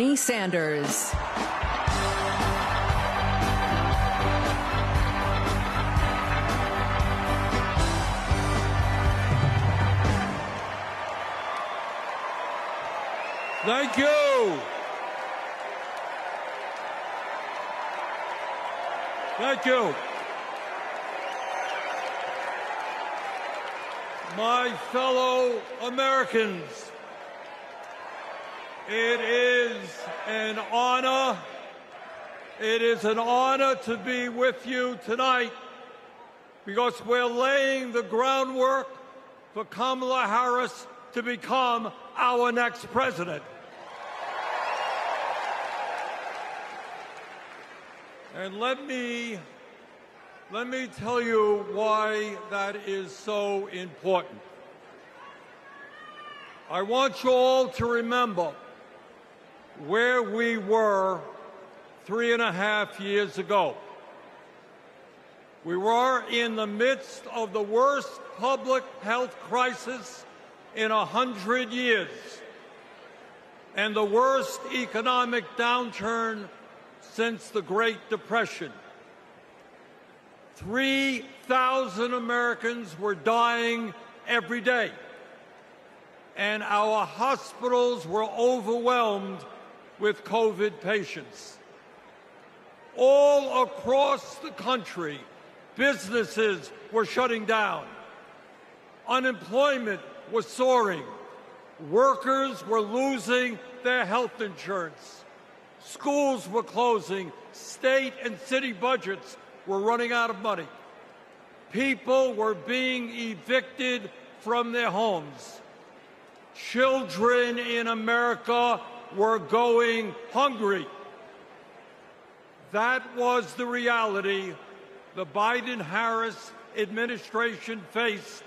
Sanders. Thank you. Thank you. My fellow Americans, it is an honor. It is an honor to be with you tonight because we're laying the groundwork for Kamala Harris to become our next president. And let me tell you why that is so important. I want you all to remember where we were 3.5 years ago. We were in the midst of the worst public health crisis in 100 years and the worst economic downturn since the Great Depression. 3,000 Americans were dying every day, and our hospitals were overwhelmed with COVID patients. All across the country, businesses were shutting down. Unemployment was soaring. Workers were losing their health insurance. Schools were closing. State and city budgets were running out of money. People were being evicted from their homes. Children in America were going hungry. That was the reality the Biden-Harris administration faced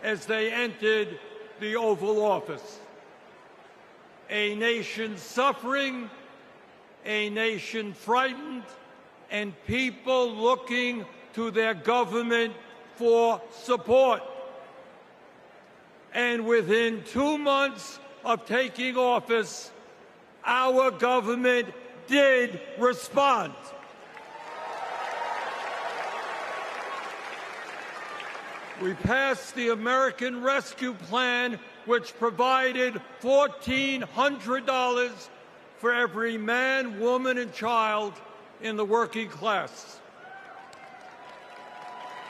as they entered the Oval Office. A nation suffering, a nation frightened, and people looking to their government for support. And within 2 months of taking office, our government did respond. We passed the American Rescue Plan, which provided $1,400 for every man, woman, and child in the working class.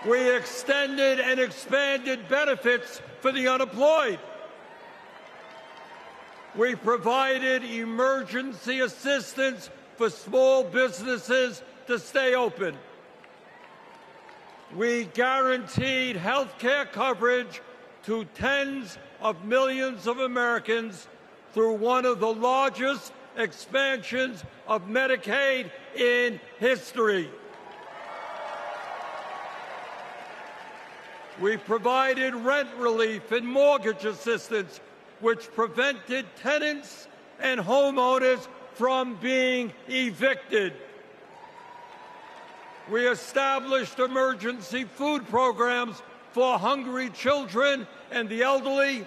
We extended and expanded benefits for the unemployed. We provided emergency assistance for small businesses to stay open. We guaranteed health care coverage to tens of millions of Americans through one of the largest expansions of Medicaid in history. We provided rent relief and mortgage assistance, which prevented tenants and homeowners from being evicted. We established emergency food programs for hungry children and the elderly,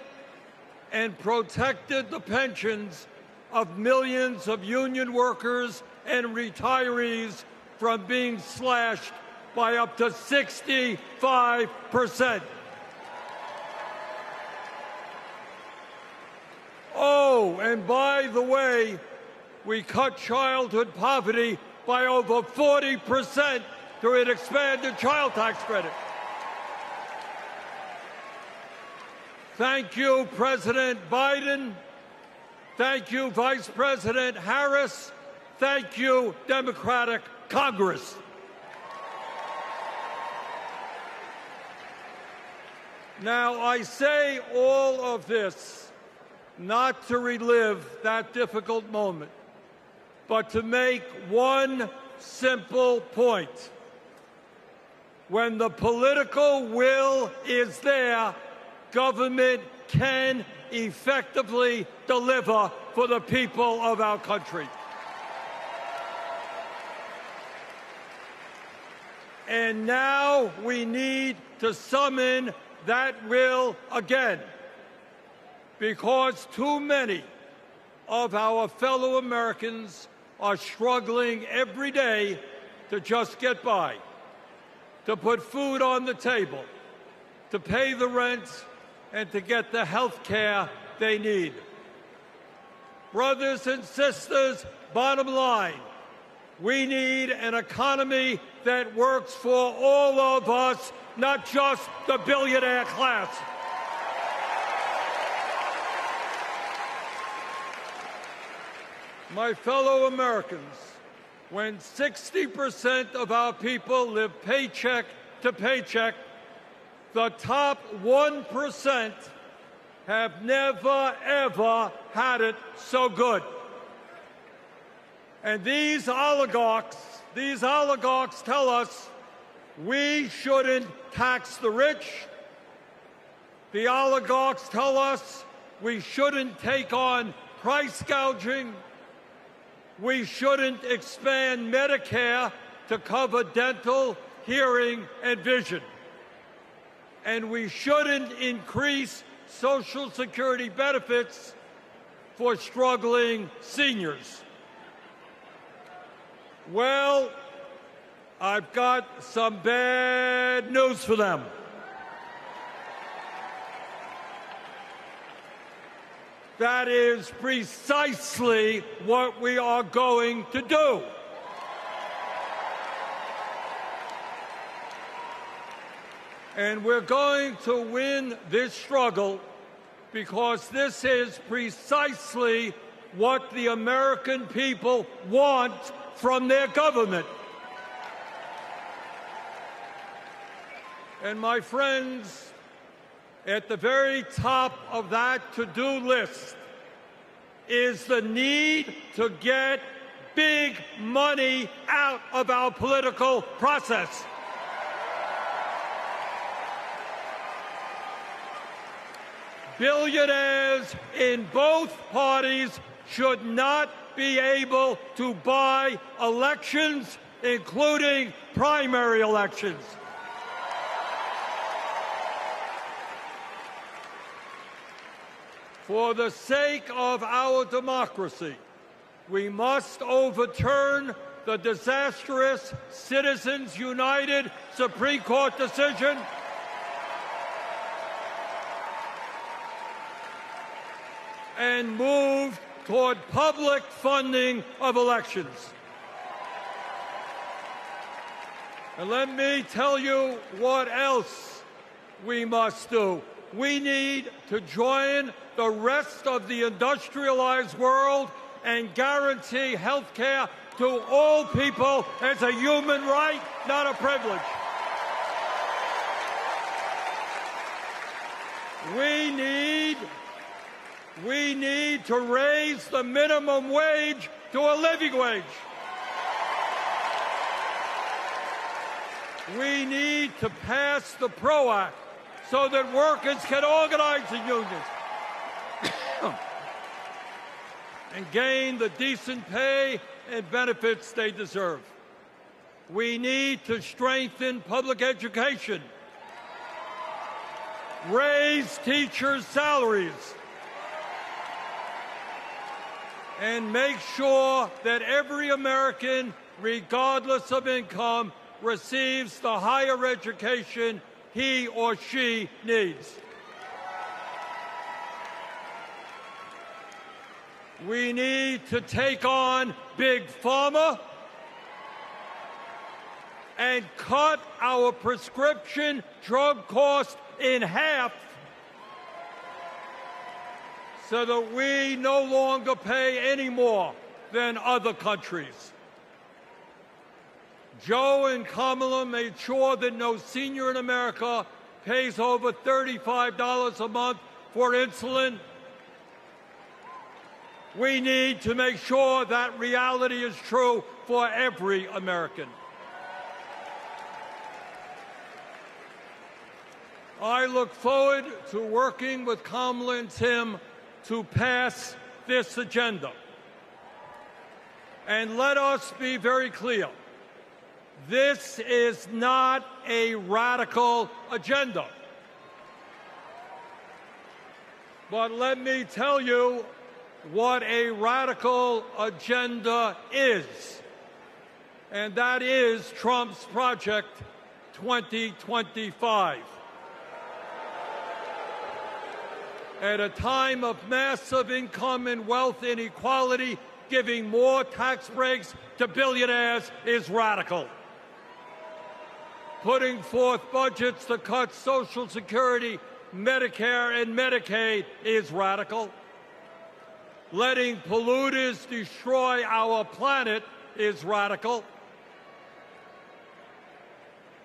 and protected the pensions of millions of union workers and retirees from being slashed by up to 65%. Oh, and by the way, we cut childhood poverty by over 40% through an expanded child tax credit. Thank you, President Biden. Thank you, Vice President Harris. Thank you, Democratic Congress. Now, I say all of this not to relive that difficult moment, but to make one simple point. When the political will is there, government can effectively deliver for the people of our country. And now we need to summon that will again, because too many of our fellow Americans are struggling every day to just get by, to put food on the table, to pay the rent, and to get the health care they need. Brothers and sisters, bottom line, we need an economy that works for all of us, not just the billionaire class. My fellow Americans, when 60% of our people live paycheck to paycheck, the top 1% have never, ever had it so good. And these oligarchs tell us we shouldn't tax the rich. The oligarchs tell us we shouldn't take on price gouging. We shouldn't expand Medicare to cover dental, hearing, and vision. And we shouldn't increase Social Security benefits for struggling seniors. Well, I've got some bad news for them. That is precisely what we are going to do. And we're going to win this struggle because this is precisely what the American people want from their government. And my friends, at the very top of that to-do list is the need to get big money out of our political process. Billionaires in both parties should not be able to buy elections, including primary elections. For the sake of our democracy, we must overturn the disastrous Citizens United Supreme Court decision and move toward public funding of elections. And let me tell you what else we must do. We need to join the rest of the industrialized world and guarantee health care to all people as a human right, not a privilege. We need to raise the minimum wage to a living wage. We need to pass the PRO Act so that workers can organize in unions and gain the decent pay and benefits they deserve. We need to strengthen public education, raise teachers' salaries, and make sure that every American, regardless of income, receives the higher education he or she needs. We need to take on Big Pharma and cut our prescription drug costs in half so that we no longer pay any more than other countries. Joe and Kamala made sure that no senior in America pays over $35 a month for insulin. We need to make sure that reality is true for every American. I look forward to working with Kamala and Tim to pass this agenda. And let us be very clear. This is not a radical agenda. But let me tell you, what a radical agenda is, and that is Trump's Project 2025. At a time of massive income and wealth inequality, giving more tax breaks to billionaires is radical. Putting forth budgets to cut Social Security, Medicare, and Medicaid is radical. Letting polluters destroy our planet is radical.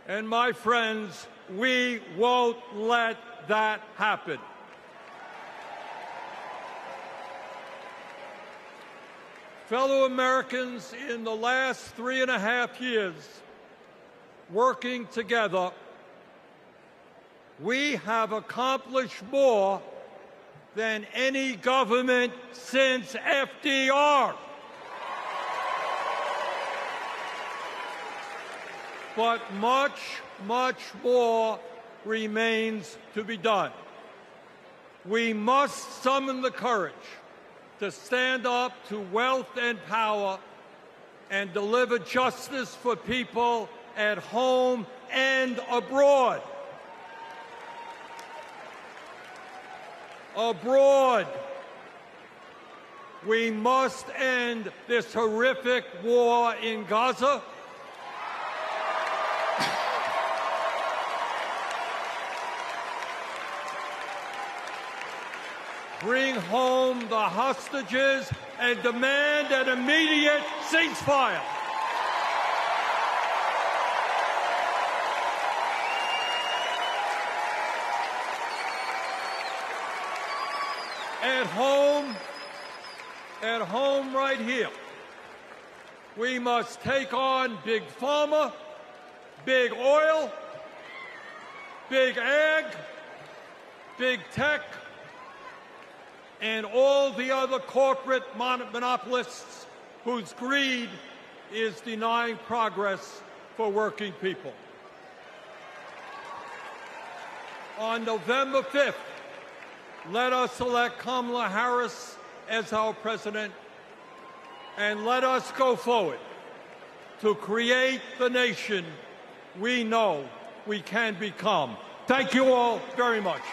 And my friends, we won't let that happen. Fellow Americans, in the last 3.5 years, working together, we have accomplished more than any government since FDR. But much, much more remains to be done. We must summon the courage to stand up to wealth and power and deliver justice for people at home and abroad. Abroad, we must end this horrific war in Gaza. Bring home the hostages and demand an immediate ceasefire. At home right here, we must take on big pharma, big oil, big ag, big tech, and all the other corporate monopolists whose greed is denying progress for working people. On November 5th, let us elect Kamala Harris as our president, and let us go forward to create the nation we know we can become. Thank you all very much.